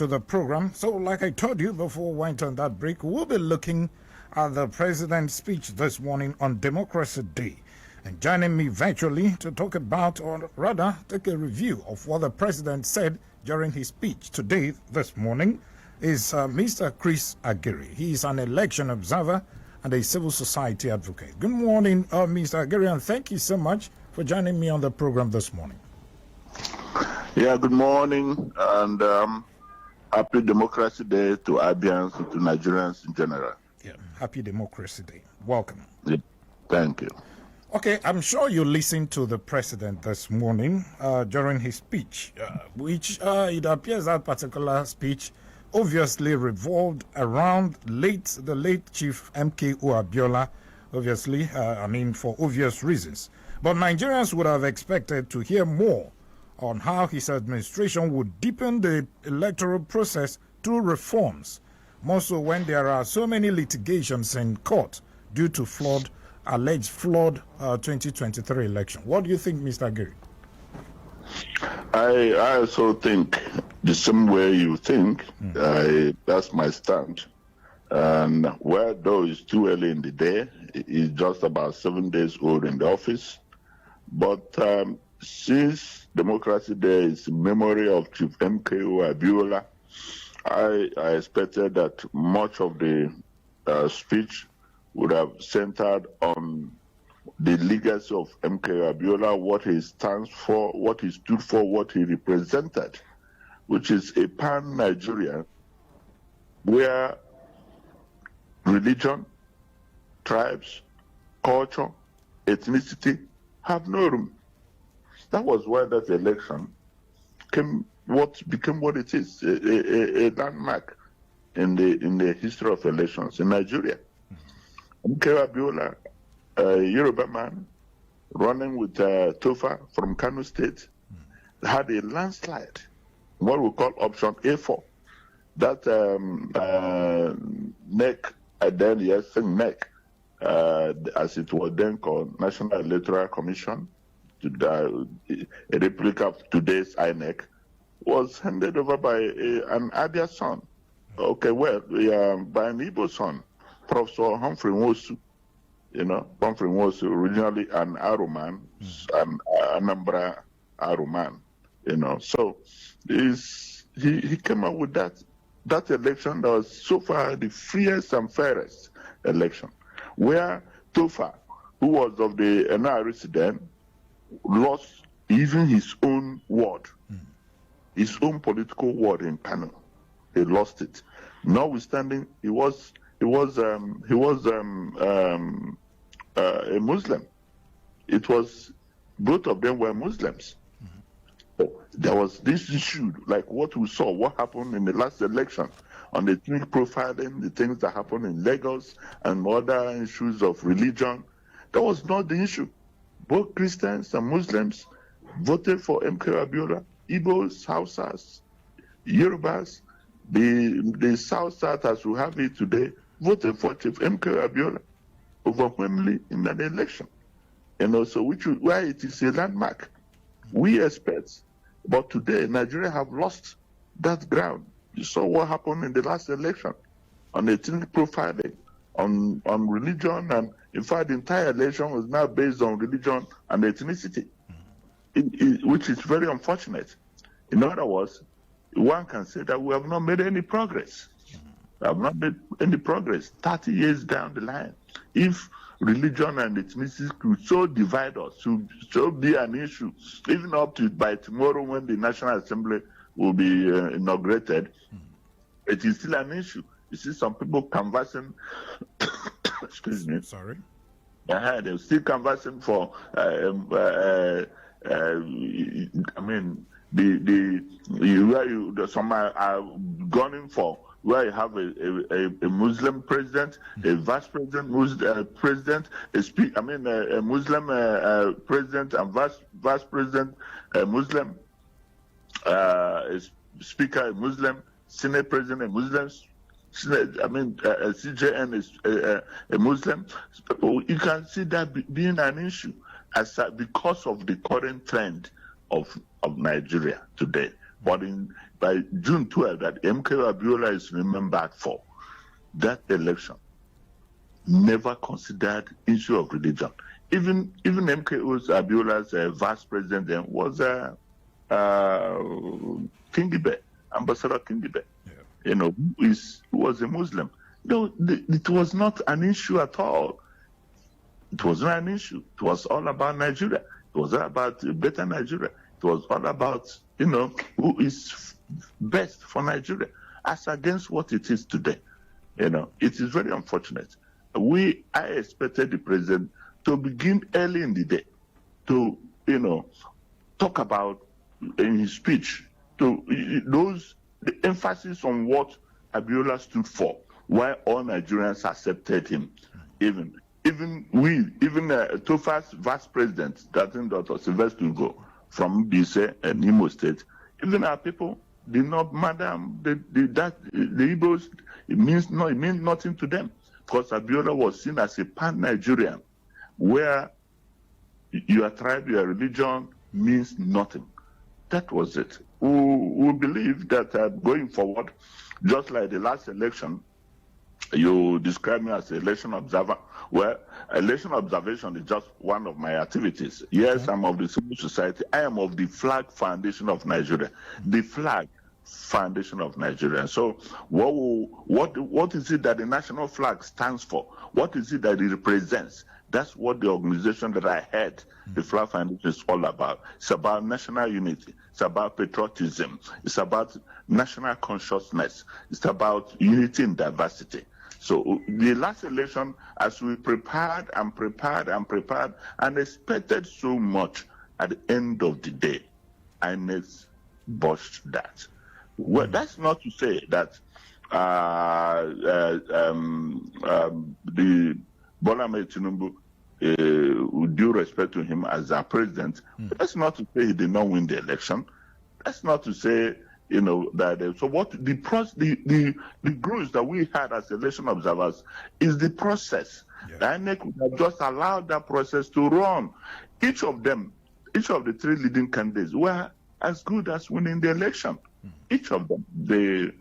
to the program. So, like I told you before we went on that break, we'll be looking at the president's speech this morning on Democracy Day. And joining me virtually to talk about, or rather take a review of what the president said during his speech today, this morning, is Mr. Chris Agiri. He is an election observer and a civil society advocate. Good morning, Mr. Agiri, and thank you so much for joining me on the program this morning. Yeah, good morning, and happy Democracy Day to Abians and to Nigerians in general. Yeah, happy Democracy Day. Welcome. Yeah, thank you. Okay, I'm sure you listened to the president this morning during his speech, which it appears that particular speech obviously revolved around the late Chief MKO Abiola, obviously, for obvious reasons. But Nigerians would have expected to hear more on how his administration would deepen the electoral process through reforms, more so when there are so many litigations in court due to alleged flawed 2023 election. What do you think, Mr. Agiri? I also think the same way you think. That's my stand. And though it's too early in the day, it's just about 7 days old in the office. But since Democracy Day is in memory of Chief MKO Abiola, I expected that much of the speech would have centered on the legacy of MKO Abiola, what he stands for, what he stood for, what he represented, which is a pan-Nigerian where religion, tribes, culture, ethnicity have no room. That was why that election became what it is, a landmark in the history of elections in Nigeria. MKO Abiola, a Yoruba man running with Tofa from Kano State, had a landslide, what we call option A4. That NEC, as it was then called, National Electoral Commission, a replica of today's INEC, was handed over by an Abia son. By an Igbo son, Professor Humphrey Nwosu. Humphrey Nwosu, originally an Aro man, an Anambra Aro man. So he came up with that election that was so far the freest and fairest election, where Tofa, who was of the NRC then, lost even his own ward, his own political ward in Kano. He lost it. Notwithstanding, he was a Muslim. It was, both of them were Muslims. So there was this issue, like what we saw, what happened in the last election on the ethnic profiling, the things that happened in Lagos, and other issues of religion. That was not the issue. Both Christians and Muslims voted for MKO Abiola. Igbos, Hausas, Yorubas, the South as we have it today, voted for Chief MKO Abiola overwhelmingly in that election. So why it is a landmark. We expect, but today Nigeria have lost that ground. You saw what happened in the last election on ethnic profiling, on religion, and in fact the entire election was now based on religion and ethnicity, which is very unfortunate. In other words, one can say that we have not made any progress. We have not made any progress 30 years down the line. If religion and ethnicity could so divide us, so be an issue, even up to by tomorrow when the National Assembly will be inaugurated, it is still an issue. You see some people canvassing, excuse me. Sorry. They're still canvassing for, some are gunning for where you have a Muslim president, a vice president, president, a Muslim president and vice president, a Muslim, a speaker, a Muslim, Senate president, a Muslim, CJN is a Muslim. You can see that being an issue because of the current trend of Nigeria today, But by June 12th, that MK Abiola is remembered for, that election never considered issue of religion. Even MK Abiola's vice president then was Kingibe, Ambassador Kingibe. Yeah. Who was a Muslim. No, it was not an issue at all. It was not an issue. It was all about Nigeria. It was all about a better Nigeria. It was all about, who is best for Nigeria, as against what it is today. It is very unfortunate. I expected the president to begin early in the day to, talk about in his speech the emphasis on what Abiola stood for, why all Nigerians accepted him. Even Tofa's vice president, Dr. Sylvester Ugo from Bise and Imo State, even our people did not matter. The Igbos, it means nothing to them, because Abiola was seen as a pan-Nigerian, where your tribe, your religion means nothing. That was it. We believe that going forward, just like the last election, you describe me as an election observer. Well, election observation is just one of my activities. Yes, I'm of the civil society. I am of the Flag Foundation of Nigeria. The Flag Foundation of Nigeria. So what is it that the national flag stands for? What is it that it represents? That's what the organization that I head, the Flag Foundation, is all about. It's about national unity. It's about patriotism. It's about national consciousness. It's about unity and diversity. So the last election, as we prepared and expected so much, at the end of the day, INEC botched that. Well, that's not to say that the Bola Ahmed Tinubu, with due respect to him as our president, that's not to say he did not win the election. That's not to say, that. So what the growth that we had as election observers is the process. Yeah. The INEC would have just allowed that process to run. Each of the three leading candidates were as good as winning the election. Each of them, the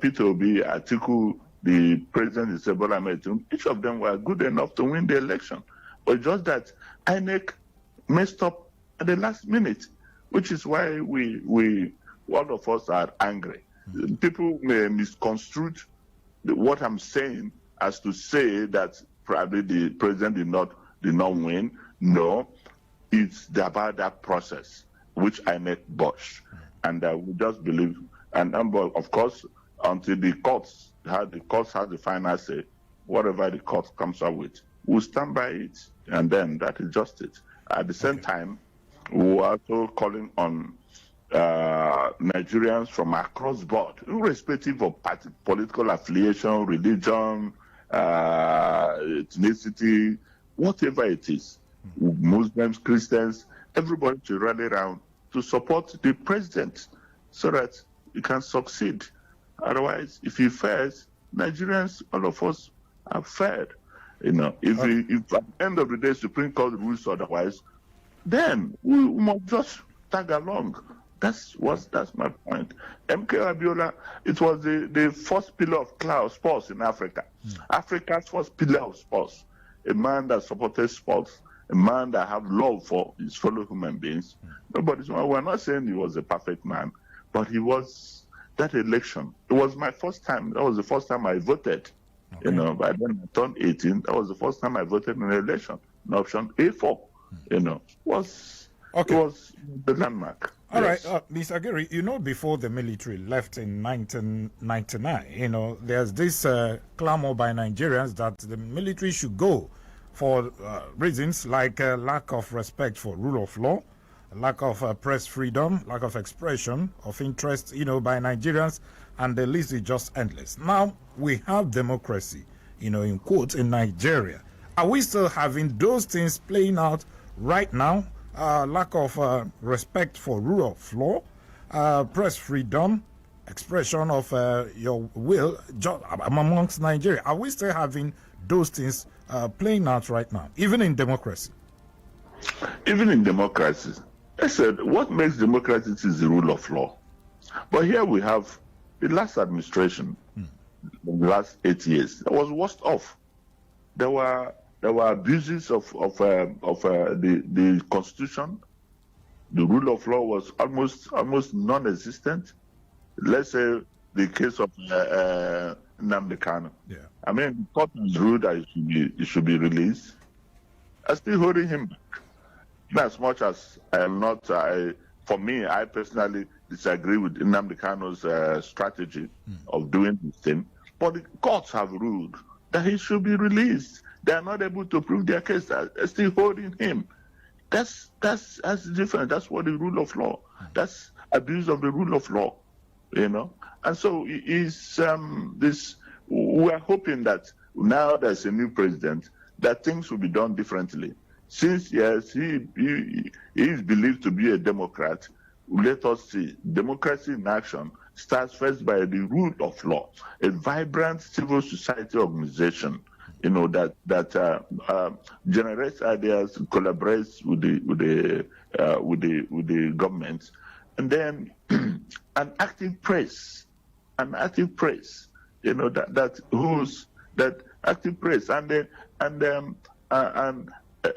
Peter Obi, Atiku, the president, Bola Ahmed Tinubu, each of them were good enough to win the election. But just that INEC messed up at the last minute, which is why all of us are angry. People may misconstrue what I'm saying as to say that probably the president did not win. No, it's about that process, which INEC botched. And we just believe, and of course, until the courts have the final say, whatever the court comes up with, we'll stand by it, and then that is just it. At the same time, we're also calling on Nigerians from across board, irrespective of political affiliation, religion, ethnicity, whatever it is, Muslims, Christians, everybody to rally around to support the president so that he can succeed. Otherwise, if he fails, Nigerians, all of us, have failed. If at the end of the day Supreme Court rules otherwise, then we must just tag along. That's my point. MK Abiola, it was the first pillar of sports in Africa. Africa's first pillar of sports. A man that supported sports, a man that have love for his fellow human beings. We're not saying he was a perfect man, but he was. That election, it was my first time. That was the first time I voted. By then I turned 18. That was the first time I voted in an election. In option A4, was the landmark. All right, Mr. Aguirre, before the military left in 1999, there's this clamor by Nigerians that the military should go for reasons like lack of respect for rule of law, lack of press freedom, lack of expression of interest, by Nigerians, and the list is just endless. Now we have democracy, in quotes, in Nigeria. Are we still having those things playing out right now? Lack of respect for rule of law, press freedom, expression of your will amongst Nigeria. Are we still having those things playing out right now, even in democracy? Even in democracy. I said, what makes democracy is the rule of law. But here we have the last administration, in the last 8 years, that was worst off. There were abuses of the constitution. The rule of law was almost non-existent. Let's say the case of Nnamdi Kanu. Yeah. I mean, the court has ruled that he should be released. I'm still holding him back. In as much as I am not, for me, I personally disagree with Nnamdi Kanu's strategy of doing this thing. But the courts have ruled that he should be released. They are not able to prove their case. They're still holding him. That's different. That's what the rule of law. That's abuse of the rule of law, you know. And so we are hoping that now there's a new president, that things will be done differently. Since yes, he is believed to be a Democrat, let us see. Democracy in action starts first by the rule of law, a vibrant civil society organization, you know, that generates ideas, collaborates with the government, and then an active press, you know, that active press, and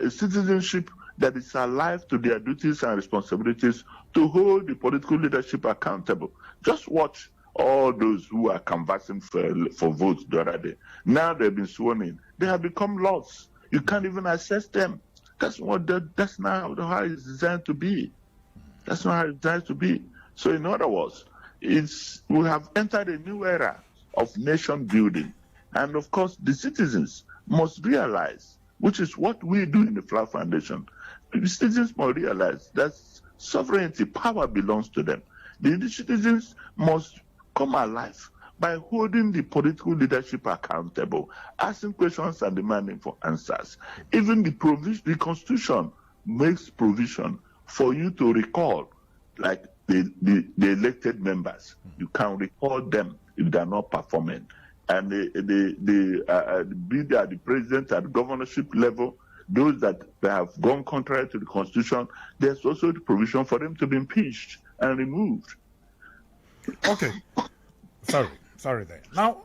citizenship that is alive to their duties and responsibilities to hold the political leadership accountable. Just watch all those who are canvassing for votes the other day. Now they've been sworn in. They have become laws. You can't even assess them. That's not how it's designed to be. That's not how it's designed to be. So in other words, we have entered a new era of nation building. And of course, the citizens must realize, which is what we do in the Flower Foundation, the citizens must realize that sovereignty, power belongs to them. The citizens must come alive by holding the political leadership accountable, asking questions and demanding for answers. Even the Constitution makes provision for you to recall, like the elected members. You can recall them if they are not performing. And be they at the president at governorship level, those that have gone contrary to the Constitution, there's also the provision for them to be impeached and removed. Okay. Sorry there. Now,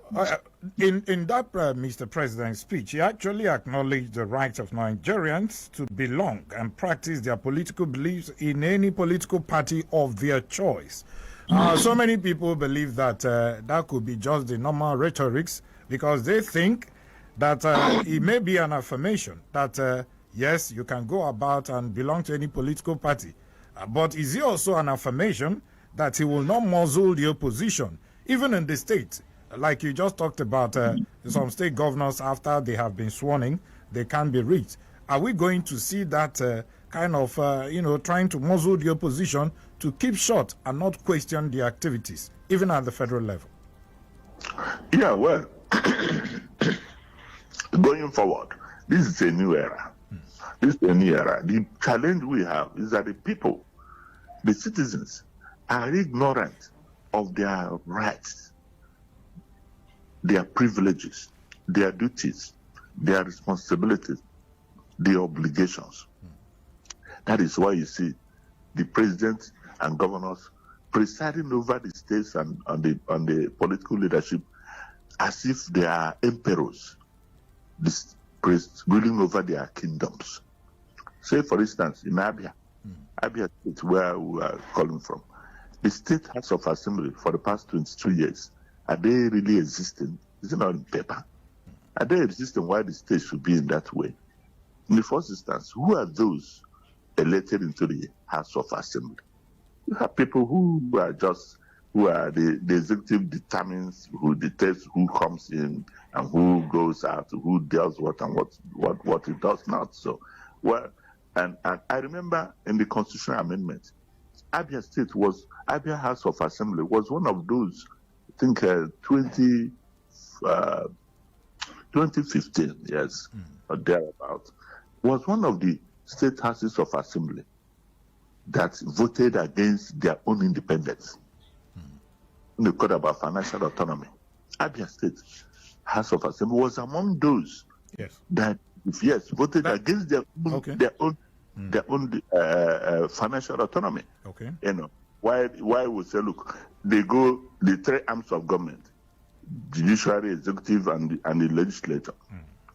in that Mr. President's speech, he actually acknowledged the right of Nigerians to belong and practice their political beliefs in any political party of their choice. So many people believe that that could be just the normal rhetorics, because they think that it may be an affirmation that, yes, you can go about and belong to any political party. But is it also an affirmation that he will not muzzle the opposition, even in the state? Like you just talked about, some state governors, after they have been sworn in, they can't be reached. Are we going to see that kind of, trying to muzzle the opposition to keep short and not question the activities, even at the federal level? Yeah, well, going forward, this is a new era. This is a new era. The challenge we have is that the people, the citizens, are ignorant of their rights, their privileges, their duties, their responsibilities, their obligations. That is why you see the president and governors presiding over the states and on the political leadership as if they are emperors, ruling over their kingdoms. Say, for instance, in Abia State, where we are calling from, the State House of Assembly for the past 22 years, are they really existing? Is it not on paper? Are they existing why the state should be in that way? In the first instance, who are those elected into the House of Assembly? You have people who are the executive determines, who dictates who comes in and who goes out, who does what and what it does not. So, well, and I remember in the constitutional amendment, Abia House of Assembly was one of those, I think 2015, yes, or thereabout, was one of the state houses of assembly that voted against their own independence. In the Code about financial autonomy, Abia State House of Assembly was among those that, voted against their own financial autonomy. Okay. You know, why we say, look, they go the three arms of government: judiciary, executive, and the legislature.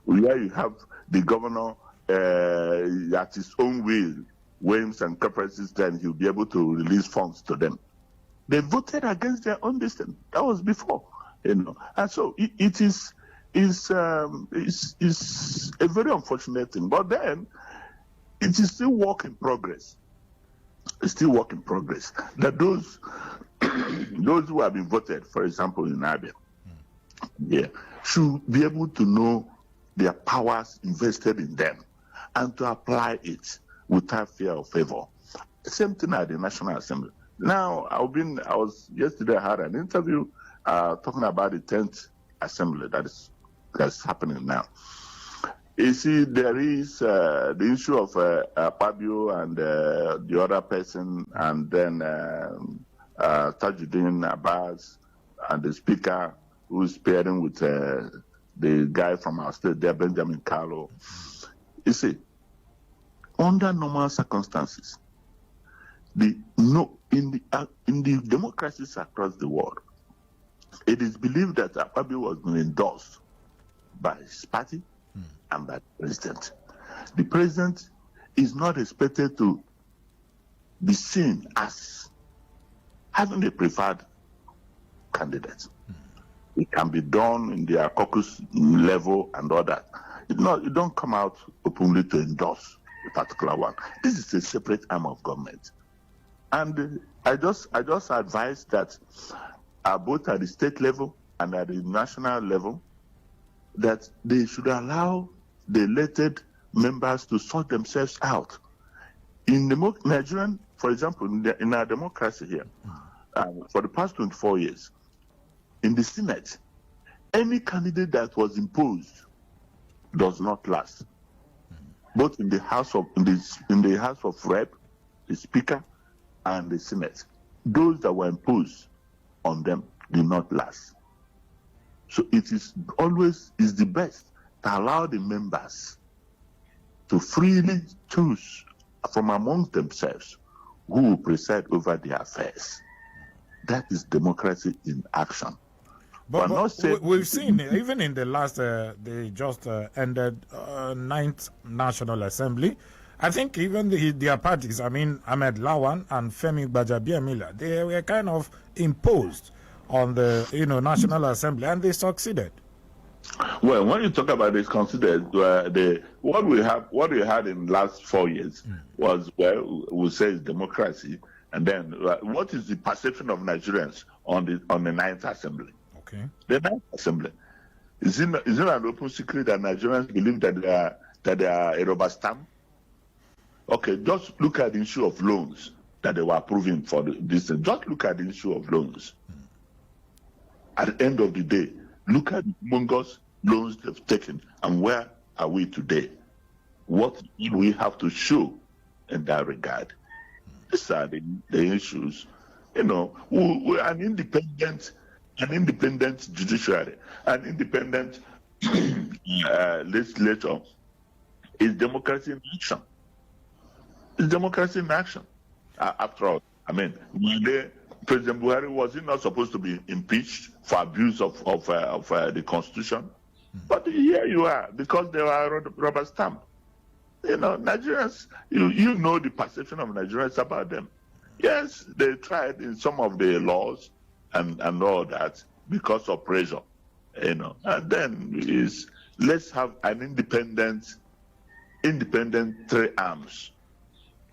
Where you have the governor at his own will, whims and caprices, then he'll be able to release funds to them. They voted against their own destiny. That was before, and so it is a very unfortunate thing. But then it is still work in progress. It's still work in progress. That those who have been voted, for example, in Abia, should be able to know their powers invested in them and to apply it without fear or favor. Same thing at the National Assembly. Now, yesterday I had an interview talking about the 10th Assembly that's happening now. You see, there is the issue of Pabio and the other person, and then Tajuddin Abbas and the speaker who's pairing with the guy from our state there, Benjamin Carlo. You see, under normal circumstances, in the democracies across the world, it is believed that Pabio was endorsed by his party and by the president. The president is not expected to be seen as having a preferred candidate. It can be done in their caucus level and all that. You don't come out openly to endorse a particular one. This is a separate arm of government. And I just advise that both at the state level and at the national level, that they should allow the elected members to sort themselves out. In the Nigerian, for example, in our democracy here, for the past 24 years, in the Senate, any candidate that was imposed does not last. Both in the House of Rep, the Speaker, and the Senate, those that were imposed on them did not last. So it is the best to allow the members to freely choose from amongst themselves who will preside over their affairs. That is democracy in action. But we've seen, even in the last, they just ended 9th National Assembly, I think even their parties, Ahmed Lawan and Femi Gbajabiamila, they were kind of imposed on the National Assembly, and they succeeded. Well, when you talk about this, considered what we had in the last 4 years was, well, we say it's democracy, and then what is the perception of Nigerians on the 9th Assembly? Okay. The 9th Assembly. Is it an open secret that Nigerians believe that they are a rubber stamp? Okay, just look at the issue of loans that they were approving for this. Just look at the issue of loans. At the end of the day, look at the humongous loans they've taken, and where are we today? What do we have to show in that regard? These are the issues. We're an independent judiciary, an independent legislature is democracy in action. It's democracy in action. After all, President Buhari, was he not supposed to be impeached for abuse of the Constitution? But here you are, because they were rubber stamp. Nigerians, you know the perception of Nigerians about them. Yes, they tried in some of the laws and all that because of pressure, And then let's have an independent three arms.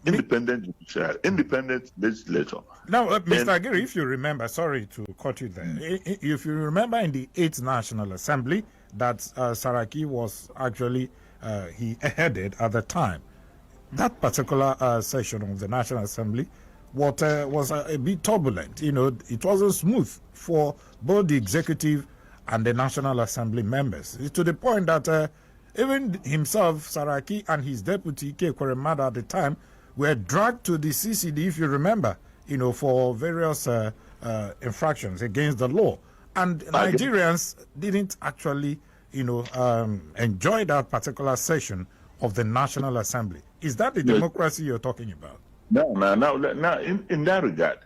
Independent judiciary, independent legislature. Now, Mr. Aguirre, if you remember, sorry to cut you there, if you remember in the 8th National Assembly that Saraki was actually, he headed at the time, that particular session of the National Assembly was a bit turbulent. It wasn't smooth for both the executive and the National Assembly members, to the point that even himself, Saraki, and his deputy, K. Kweremada, at the time, were dragged to the CCD, if you remember, for various infractions against the law. And Nigerians didn't actually, enjoy that particular session of the National Assembly. Is that the democracy you're talking about? No. In that regard,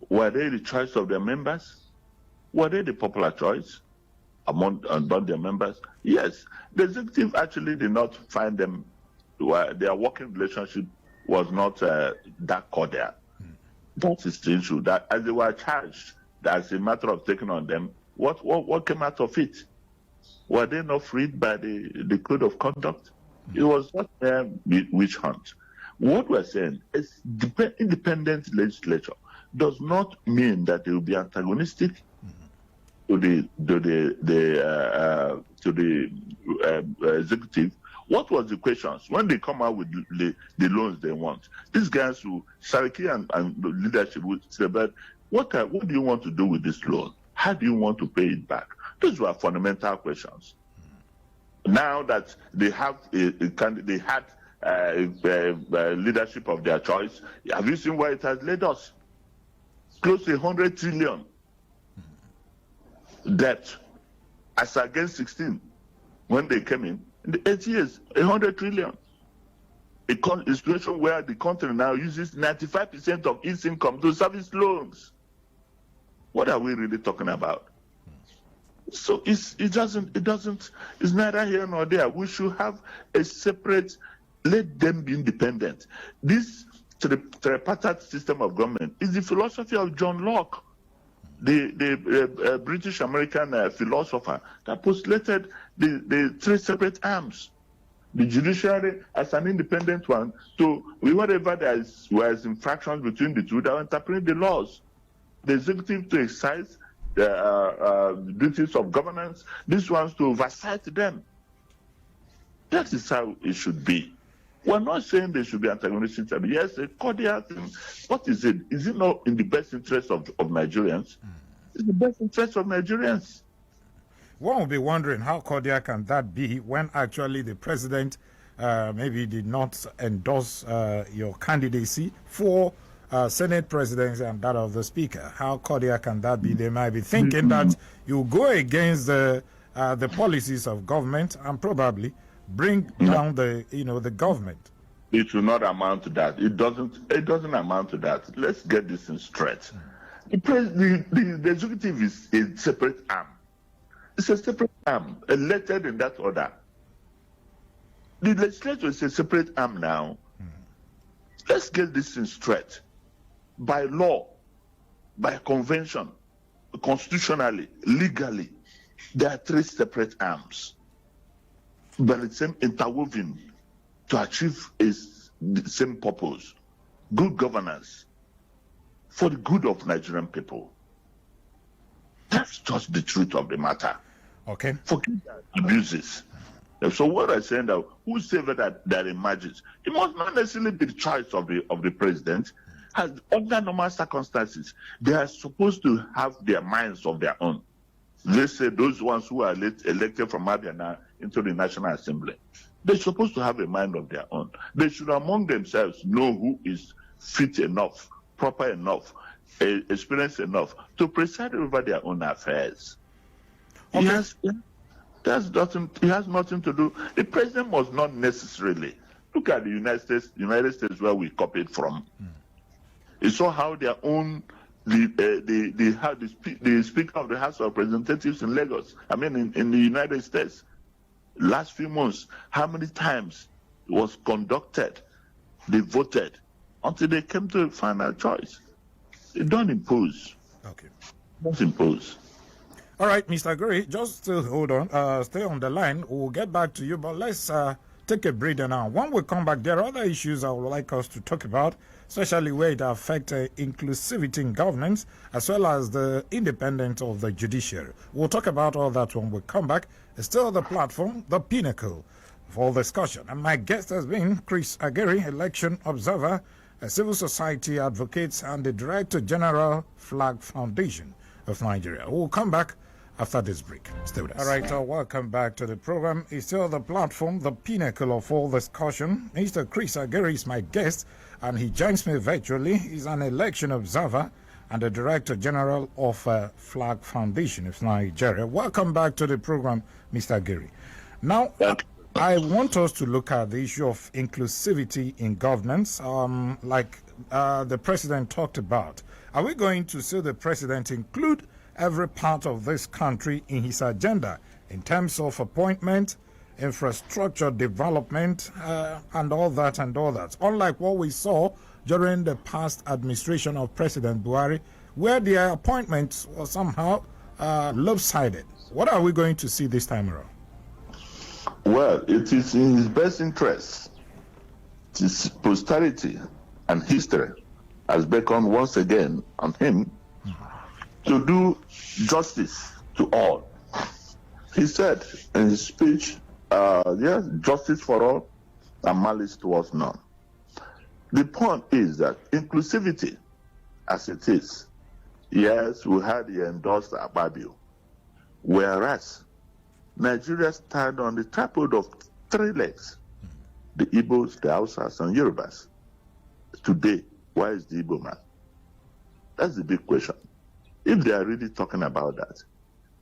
Were they the choice of their members? Were they the popular choice among their members? Yes. The executive actually did not find them, their working relationship was not that cordial. That is the issue. That as they were charged, as a matter of taking on them, what came out of it? Were they not freed by the code of conduct? It was not a witch hunt. What we're saying is independent legislature does not mean that they will be antagonistic to the executive. What was the questions when they come out with the loans they want? These guys who Sariki and the leadership would say, but what do you want to do with this loan? How do you want to pay it back? Those were fundamental questions. Now that they have they had leadership of their choice, have you seen where it has led us? Close to 100 trillion debt as against 16 when they came in the 8 years, 100 trillion. A situation where the country now uses 95% of its income to service loans. What are we really talking about? So it's neither here nor there. We should have a separate, let them be independent. This tripartite system of government is the philosophy of John Locke, the British American philosopher that postulated the three separate arms. The judiciary as an independent one, so wherever there was infractions between the two, they are interpreting the laws. The executive to exercise the duties of governance, these ones to oversight them. That is how it should be. We're not saying they should be antagonistic. Yes, a cordial thing. What is it? Is it not in the best interest of Nigerians? It's the best interest of Nigerians. One will be wondering how cordial can that be when actually the president maybe did not endorse your candidacy for Senate presidency and that of the speaker. How cordial can that be? They might be thinking that you go against the policies of government and probably bring down the government. It will not amount to that. It doesn't amount to that. Let's get this in straight. The executive is a separate arm. It's a separate arm, elected in that order. The legislature is a separate arm now. Let's get this in straight. By law, by convention, constitutionally, legally, there are three separate arms, but it's interwoven to achieve the same purpose: good governance for the good of Nigerian people. That's just the truth of the matter. Okay. Forget abuses. So what I'm saying that whosoever that emerges, it must not necessarily be the choice of the president. Under normal circumstances, they are supposed to have their minds of their own. They say those ones who are elected from Abia into the National Assembly, they're supposed to have a mind of their own. They should among themselves know who is fit enough, proper enough, experienced enough to preside over their own affairs. Okay. It has nothing to do. The president must not necessarily look at the United States where we copied from. You saw how their own the Speaker of the House of Representatives in Lagos, in the United States, last few months, how many times it was conducted, they voted until they came to a final choice. They don't impose. Okay. Don't impose. All right, Mr. Gray, just still hold on. Stay on the line. We'll get back to you, but let's take a breather now. When we come back, there are other issues I would like us to talk about, especially where it affects inclusivity in governance, as well as the independence of the judiciary. We'll talk about all that when we come back. It's still the platform, the pinnacle for discussion. And my guest has been Chris Ageri, election observer, a civil society advocate, and the Director General, Flag Foundation of Nigeria. We'll come back after this break. Stay with us. All right, welcome back to the program. It's still the platform, the pinnacle of all discussion. Mr. Chris Ageri is my guest, and he joins me virtually. He's an election observer and the Director General of Flag Foundation of Nigeria. Welcome back to the program, Mr. Ageri. Now, I want us to look at the issue of inclusivity in governance, like the President talked about. Are we going to see the president include every part of this country in his agenda in terms of appointment, infrastructure development, and all that and all that? Unlike what we saw during the past administration of President Buhari, where their appointments were somehow lopsided. What are we going to see this time around? Well, it is in his best interest. His posterity and history has beckoned once again on him to do justice to all. He said in his speech, yes, justice for all and malice towards none. The point is that inclusivity, as it is, yes, we had the endorsed Ababio, whereas Nigeria stand on the tripod of three legs: the Igbos, the Hausas, and Yorubas. Today, why is the Igbo man? That's the big question. If they are really talking about that,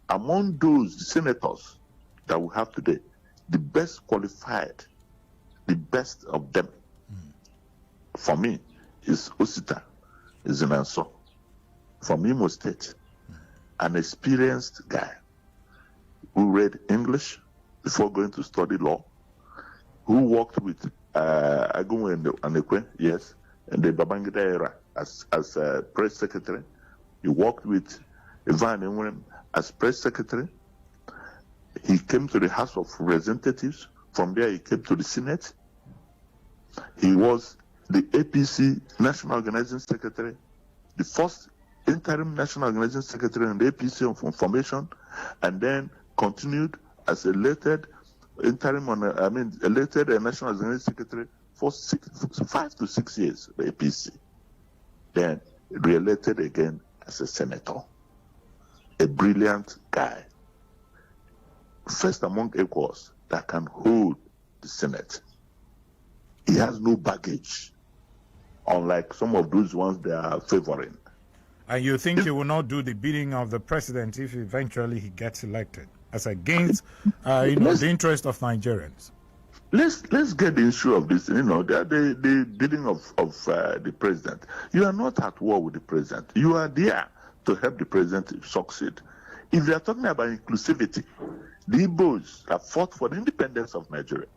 among those senators that we have today, the best qualified, the best of them, for me, is Osita, is Zinanso, from Imo State, an experienced guy who read English before going to study law, who worked with Agunwe Anekwe, yes, in the Babangida era as press secretary. He worked with Ivan Enwem as press secretary. He came to the House of Representatives. From there, he came to the Senate. He was the APC National Organizing Secretary, the first interim National Organizing Secretary in the APC of formation, and then continued as elected elected National Organizing Secretary for 5 to 6 years, the APC. Then re-elected again as a senator. A brilliant guy. First among equals that can hold the Senate. He has no baggage, unlike some of those ones they are favoring. And you think he will not do the bidding of the president if eventually he gets elected, as against the interest of Nigerians? Let's get the issue of this. The bidding of the president. You are not at war with the president. You are there to help the president succeed. If they are talking about inclusivity, the Igbos have fought for the independence of Nigeria.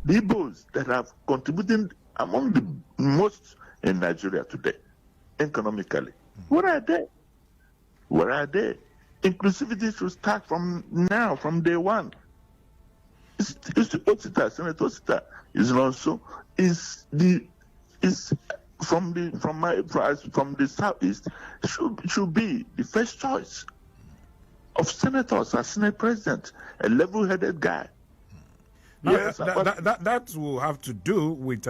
The Igbos that have contributed among the most in Nigeria today, economically. Where are they? Where are they? Inclusivity should start from now, from day one. It's Osita, Senator Osita is also from the southeast should be the first choice of senators as Senate President, a level-headed guy. Now, yes, that will have to do with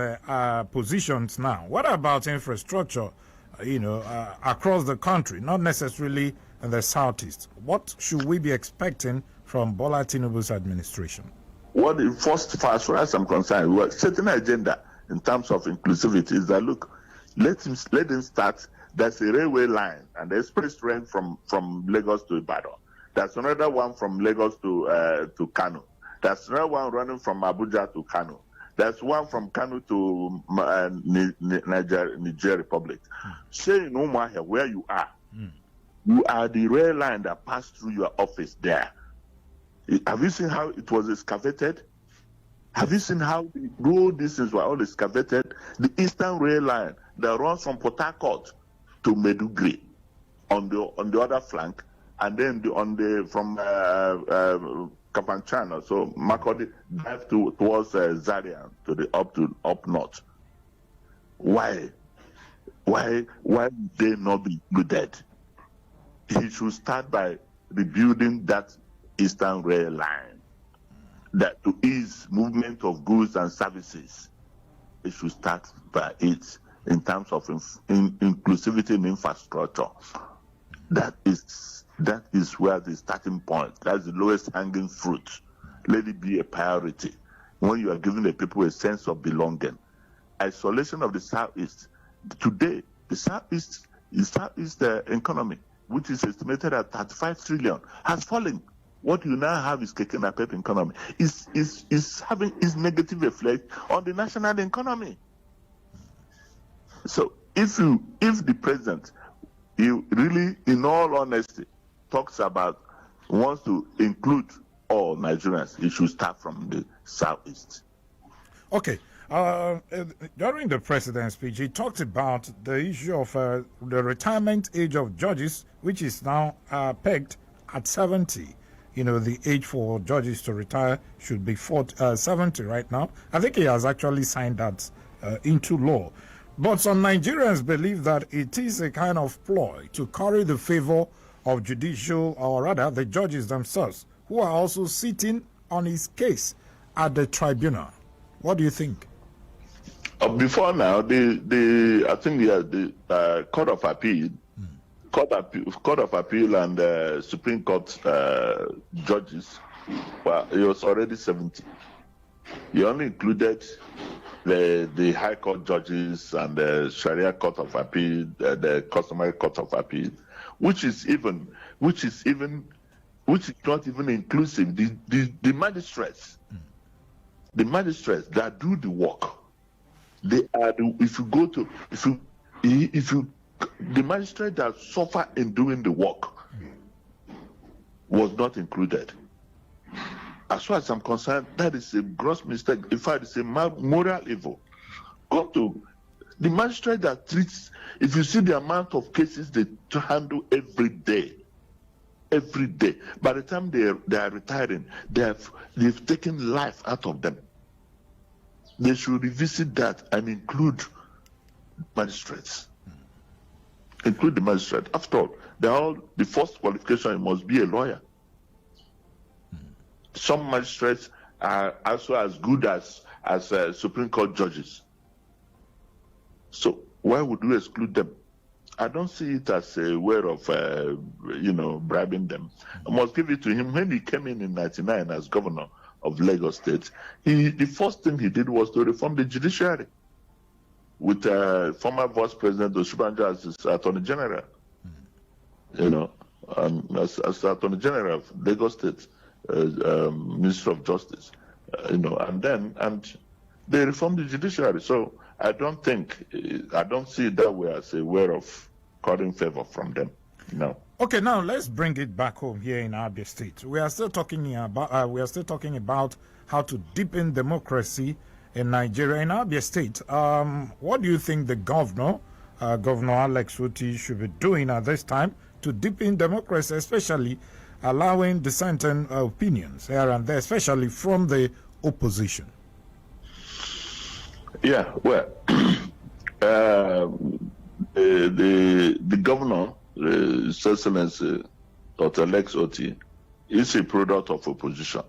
positions now. What about infrastructure, across the country, not necessarily in the southeast? What should we be expecting from Bola Tinubu's administration? What the first, as far as I'm concerned, we're setting an agenda in terms of inclusivity is that, look, let him start. There's a railway line and the express train from Lagos to Ibadan. There's another one from Lagos to Kano. There's another one running from Abuja to Kano. There's one from Kano to Niger Republic. Say in Umuahia, where you are the rail line that passed through your office there. Have you seen how it was excavated? Have you seen how the road distances were all excavated? The Eastern Rail Line that runs from Port Harcourt to Medugri on the other flank, and then from Kafanchan, so Makurdi drive towards Zaria to the up north. Why would they not be included? He should start by rebuilding that Eastern Rail Line, that to ease movement of goods and services. It should start by it in terms of inclusivity in infrastructure. That is where the starting point. That's the lowest hanging fruit. Let it be a priority when you are giving the people a sense of belonging. Isolation of the Southeast. Today, the Southeast economy, which is estimated at 35 trillion, has fallen. What you now have is kicking a pep economy. Is having its negative effect on the national economy. So if the president he really, in all honesty, talks about, wants to include all Nigerians. He should start from the southeast. Okay. During the president's speech, he talked about the issue of the retirement age of judges, which is now pegged at 70. You know, the age for judges to retire should be 70 right now. I think he has actually signed that into law. But some Nigerians believe that it is a kind of ploy to curry the favor of judicial, or rather the judges themselves, who are also sitting on his case at the tribunal. What do you think? Before now, I think the Court of Appeal, Court of Appeal and Supreme Court judges, well, it was already 70. He only included the High Court judges and the Sharia Court of Appeal, the Customary Court of Appeal, which is not even inclusive. The magistrates, the magistrates that do the work, they are the magistrate that suffer in doing the work was not included. As far as I'm concerned, that is a gross mistake. In fact, it's a moral evil. Go to the magistrate that treats, if you see the amount of cases they handle every day, by the time they are retiring, they've taken life out of them. They should revisit that and include magistrates. Include the magistrate. After all, the first qualification must be a lawyer. Some magistrates are also as good as Supreme Court judges. So why would we exclude them? I don't see it as a way of, bribing them. I must give it to him. When he came in 99 as governor of Lagos State, the first thing he did was to reform the judiciary with former Vice President Oshibanjo as his Attorney General. As Attorney General of Lagos State, Minister of Justice, and they reformed the judiciary. So I don't see it that way as a way of calling favor from them. No. Okay, now let's bring it back home here in Abia State. We are still talking about how to deepen democracy in Nigeria. In Abia State, what do you think the Governor Alex Uti, should be doing at this time to deepen democracy, especially allowing dissenting opinions here and there, especially from the opposition? Yeah, well, the governor, His Excellency Dr. Alex Oti, is a product of opposition.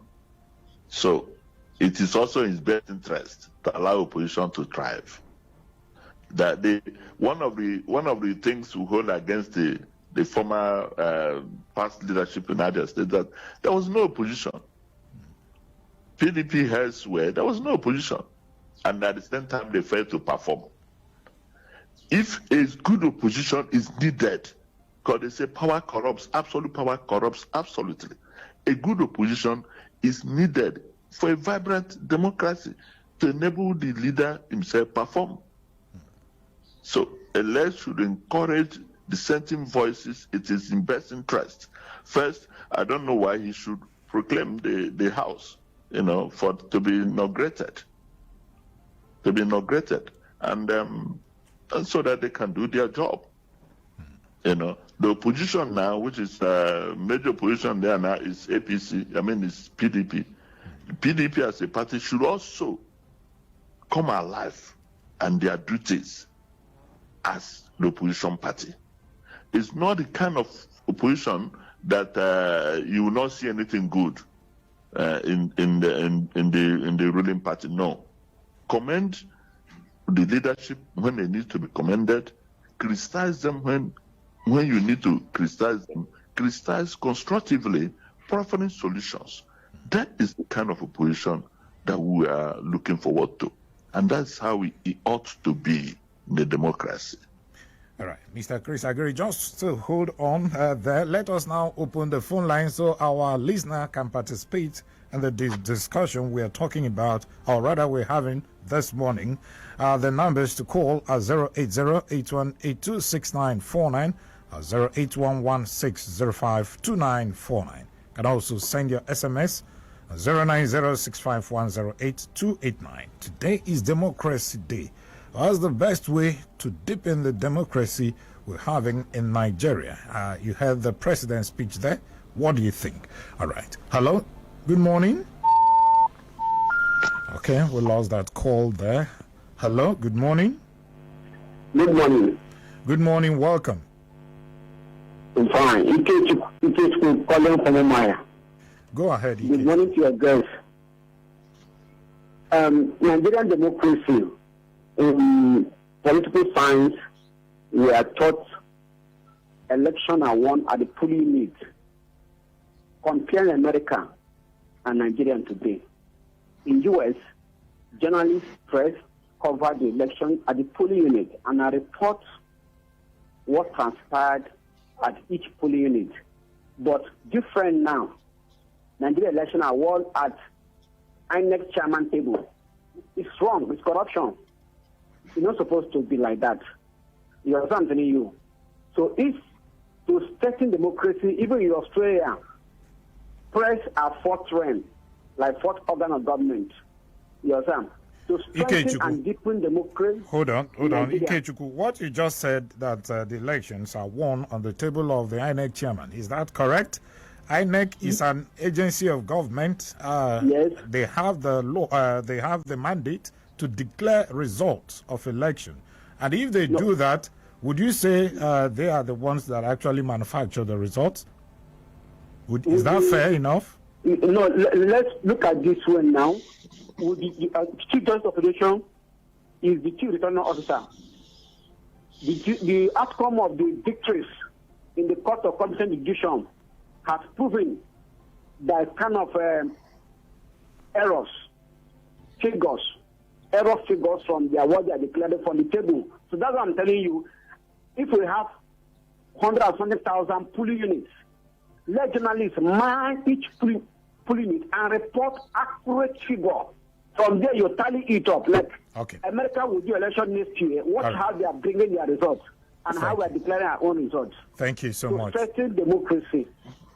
So it is also in his best interest to allow opposition to thrive. That one of the things we hold against the former past leadership in Abia State, that there was no opposition. PDP elsewhere, there was no opposition. And at the same time, they failed to perform. If a good opposition is needed, because they say power corrupts, absolute power corrupts absolutely. A good opposition is needed for a vibrant democracy to enable the leader himself perform. So Alex should encourage dissenting voices. It is in best interest. First, I don't know why he should proclaim the House, to be inaugurated. And so that they can do their job. The opposition now, which is major opposition there now, is APC. It's PDP. PDP as a party should also come alive and their duties as the opposition party. It's not the kind of opposition that you will not see anything good in the ruling party. No. Commend the leadership when they need to be commended, criticize them when you need to criticize them, criticize constructively, providing solutions. That is the kind of opposition that we are looking forward to. And that's how it ought to be in the democracy. All right, Mr. Chris Agiri, just to hold on there. Let us now open the phone line so our listener can participate in the discussion we are talking about, or rather we're having this morning. The numbers to call are 080-8182-6949 08116052949. Can also send your SMS 09065108289. Today is Democracy Day. What's the best way to deepen the democracy we're having in Nigeria? You heard the president's speech there. What do you think? All right. Hello. Good morning. Okay, we lost that call there. Hello. Good morning. Good morning. Good morning. Welcome. I'm fine. Ike calling from Omaya. Go ahead. Good morning to your girls. Nigerian democracy in political science, we are taught election are won at the polling unit. Compare America and Nigeria today. In US, journalists, press cover the election at the polling unit and report what transpired at each polling unit. But different now. Nigeria election are won at INEC chairman table. It's wrong. It's corruption. It's not supposed to be like that. You understand me? You. So if to strengthen democracy, even in Australia, press are fourth rank, like fourth organ of government. You understand? To strengthen and deepen democracy. Hold on. Ikechukwu, what you just said that the elections are won on the table of the INEC chairman, is that correct? INEC is an agency of government. Yes. They have the law. They have the mandate to declare results of election. And if they do that, would you say they are the ones that actually manufacture the results? Is that fair enough? No. Let's look at this one now. The Chief Justice of the Nation is the Chief Returning Officer. The outcome of the victories in the Court of Constitutional Jurisdiction has proven that kind of error figures from what they are declared from the table. So that's what I'm telling you. If we have 120,000 polling units, let journalists mine each polling unit and report accurate figure. From there, you tally it up. Like America will do election next year. Watch how they are bringing their results and how we are declaring our own results. Thank you so much. Strengthen democracy.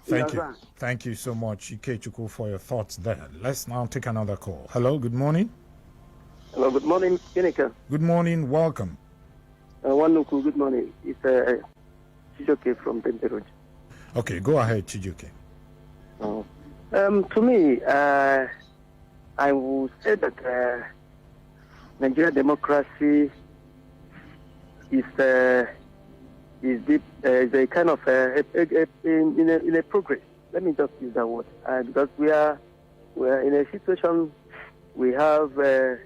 Thank you. Thank you so much, Ikechukwu, for your thoughts there. Let's now take another call. Hello, good morning. Hello, good morning, Kenika. Good morning, welcome. Wanuku, good morning. It's Chijoke from Temperoj. Okay, go ahead, Chijoke. To me, I will say that Nigerian democracy is a kind of in a progress. Let me just use that word because we are in a situation we have a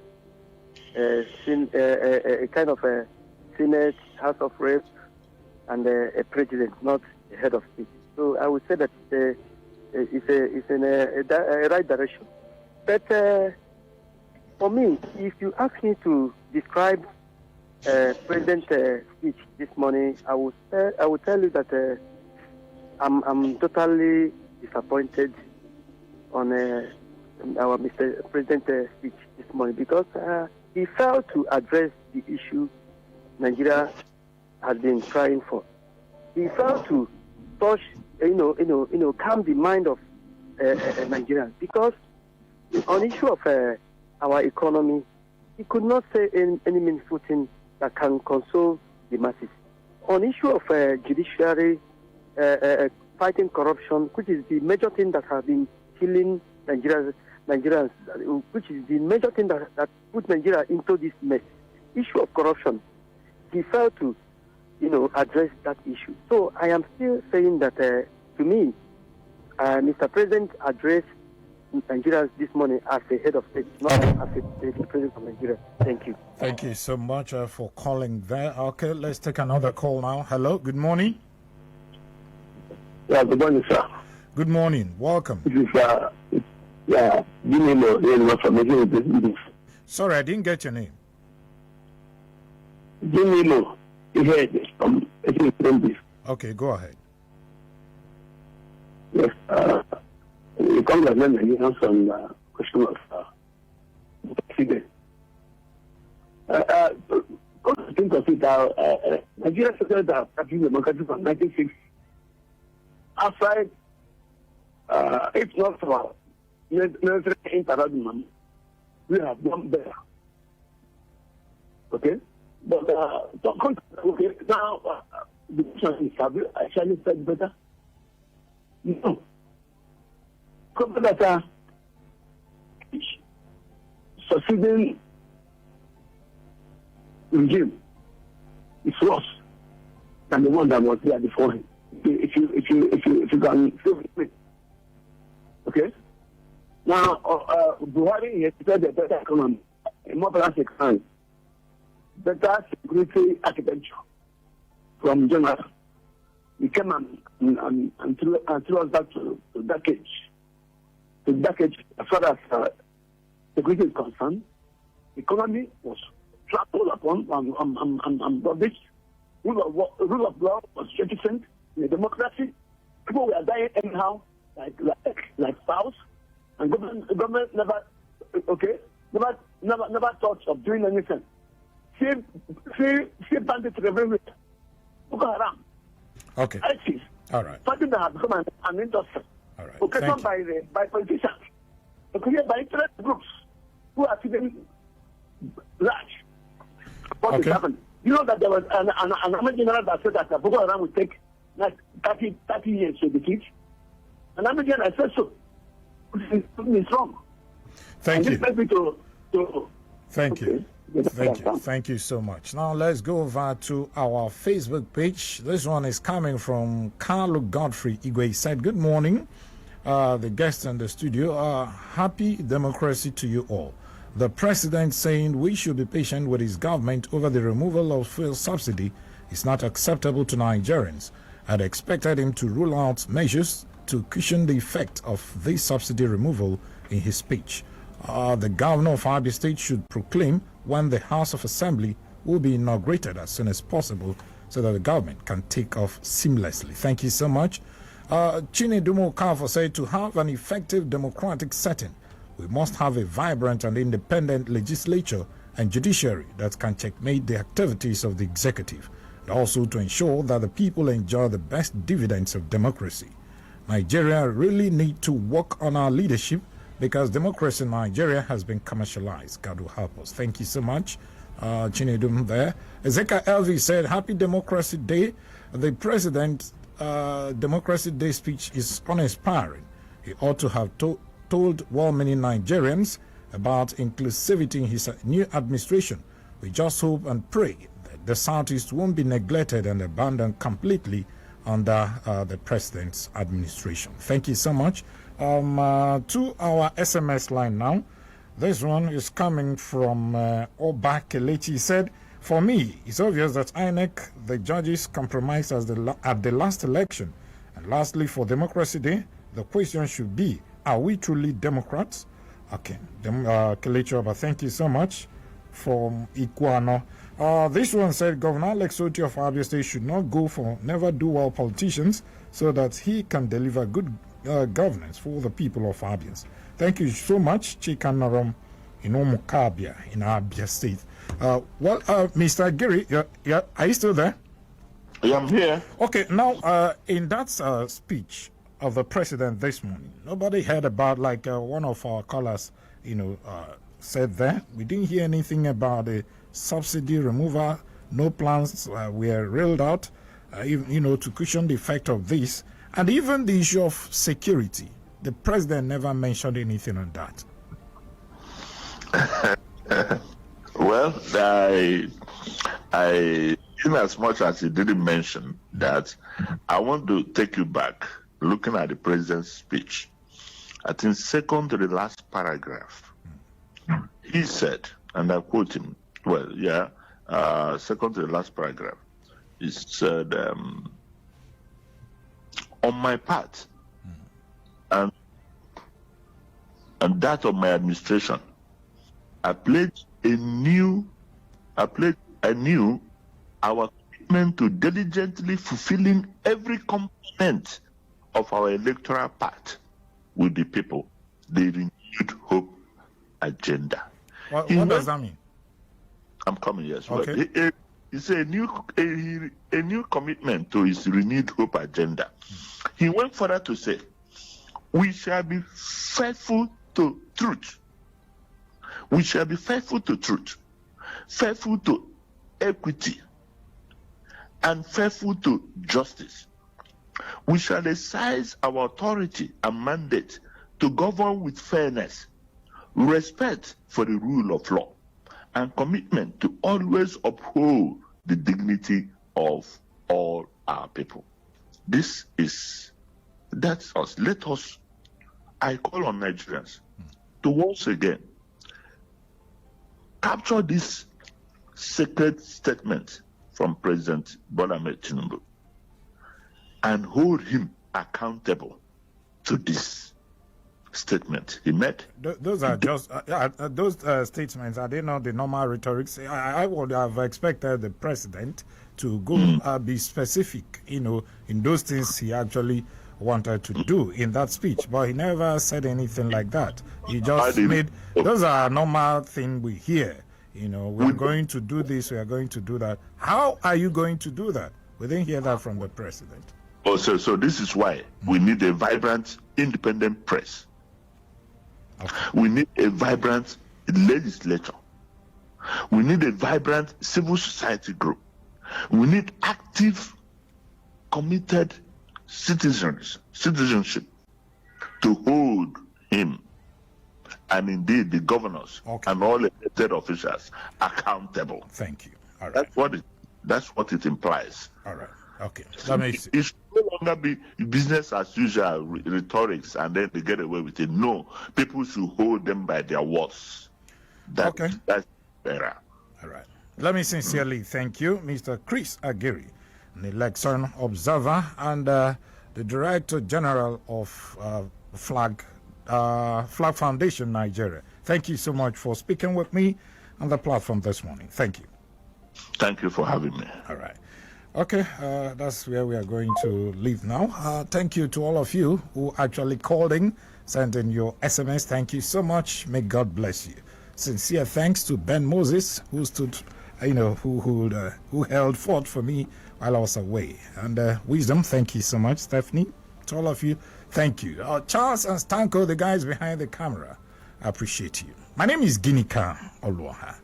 kind of a Senate, House of Reps, and a president, not a head of state. So I would say that it's in a right direction. But for me, if you ask me to describe President's speech this morning, I will tell you that I'm totally disappointed on our Mr. President's speech this morning because he failed to address the issue Nigeria has been trying for. He failed to touch, calm the mind of Nigerians because on issue of our economy, he could not say any meaningful thing that can console the masses. On issue of judiciary, fighting corruption, which is the major thing that has been killing Nigerians, which is the major thing that put Nigeria into this mess. Issue of corruption, he failed to, address that issue. So I am still saying that, to me, Mr. President addressed Nigerians this morning as a head of state, not as a president of Nigeria. Thank you. Thank you so much for calling there. Okay, let's take another call now. Hello, good morning. Yeah, good morning, sir. Good morning. Welcome. This is, Jimmy. Sorry, I didn't get your name. Jimmy, Okay, go ahead. Yes, we congratulate Nigerians on the question of president. think of it, Nigeria settled our country democracy from 1960. Outside, if not for military intervention, we have done better. Okay? But, okay, now, the question is, have you actually said better? No. Because that are succeeding regime is worse than the one that was there before him. If you can feel it. Okay? Now, Buhari has said a better economy, a more balanced economy, better security architecture from Jonathan. We came and threw us back to that age. To that age, as far as security is concerned, the economy was trampled upon and rubbish. Rule of law was sufficient in a democracy. People were dying anyhow, like fowls, and government never thought of doing anything. See bandits revealing Boko Haram. Okay. ISIS. All right. Something that has become an industry. All right. Occasioned by politicians. Occasioned by interest groups who are feeding large. What is happening? You know that there was an Army general that said that Boko Haram would take like 30 years to defeat. An Army general said so. It's wrong. Thank you. Thank you. Thank you so much. Now let's go over to our Facebook page. This one is coming from Carlo Godfrey Igwe. He said, good morning, the guests in the studio. Happy democracy to you all. The president saying we should be patient with his government over the removal of fuel subsidy is not acceptable to Nigerians. I'd expected him to rule out measures to cushion the effect of this subsidy removal in his speech. The governor of Abia State should proclaim when the House of Assembly will be inaugurated as soon as possible so that the government can take off seamlessly. Thank you so much. Chinedumo Kafo said to have an effective democratic setting, we must have a vibrant and independent legislature and judiciary that can checkmate the activities of the executive, and also to ensure that the people enjoy the best dividends of democracy. Nigeria really need to work on our leadership because democracy in Nigeria has been commercialized. God will help us. Thank you so much, Chinedum there. Ezekiel Elvi said, Happy Democracy Day. The President's Democracy Day speech is uninspiring. He ought to have told well-meaning Nigerians about inclusivity in his new administration. We just hope and pray that the Southeast won't be neglected and abandoned completely under the President's administration. Thank you so much. To our SMS line now. This one is coming from Oba Kelechi. He said, for me, it's obvious that INEC, the judges, compromised at the last election. And lastly, for Democracy Day, the question should be, are we truly Democrats? Okay, Kelechi Oba, thank you so much from Iguano. This one said, Governor Alex Oti of Abia State should not go for never-do-well politicians so that he can deliver good governance for the people of Abia. Thank you so much, Chikanaram in Omukabia in Abia State. Mr. Giri, are you still there? Yeah, I'm here. Okay, now in that speech of the president this morning, nobody heard about, like one of our callers, said there. We didn't hear anything about the subsidy removal. No plans were rolled out, to cushion the effect of this. And even the issue of security, the president never mentioned anything on that. Well, I, in as much as he didn't mention that, I want to take you back, looking at the president's speech. I think second to the last paragraph, he said, and I quote him, second to the last paragraph, he said, on my part, and that of my administration, I pledge anew our commitment to diligently fulfilling every component of our electoral path with the people, the renewed hope agenda. What does that mean? I'm coming, yes. Okay. Well, It's a new commitment to his renewed hope agenda. He went further to say, we shall be faithful to truth. We shall be faithful to truth, faithful to equity, and faithful to justice. We shall exercise our authority and mandate to govern with fairness, respect for the rule of law, and commitment to always uphold the dignity of all our people. That's us. I call on Nigerians to once again capture this sacred statement from President Bola Ahmed Tinubu and hold him accountable to this statement he made. Those are just those statements. Are they not the normal rhetorics? I would have expected the president to go be specific, in those things he actually wanted to do in that speech, but he never said anything like that. He just made those are normal thing we hear. We're going to do this, we are going to do that. How are you going to do that? We didn't hear that from the president. So this is why we need a vibrant, independent press. Okay. We need a vibrant legislature. We need a vibrant civil society group. We need active, committed citizenship to hold him and indeed the governors and all elected officials accountable. Thank you. All right. That's what it implies. All right. Okay. It should no longer be business as usual rhetorics and then they get away with it. No, people should hold them by their words. That's better. All right. Let me sincerely thank you, Mr. Chris Aguirre, an election observer and the Director General of Flag Foundation Nigeria. Thank you so much for speaking with me on the platform this morning. Thank you. Thank you for having me. All right. Okay, that's where we are going to leave now. Thank you to all of you who actually called in, sent in your SMS. Thank you so much. May God bless you. Sincere thanks to Ben Moses, who stood, who held fort for me while I was away. And Wisdom, thank you so much. Stephanie, to all of you, thank you. Charles and Stanko, the guys behind the camera, I appreciate you. My name is Ginika Oluoha.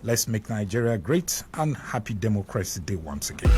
Let's make Nigeria great and happy Democracy Day once again.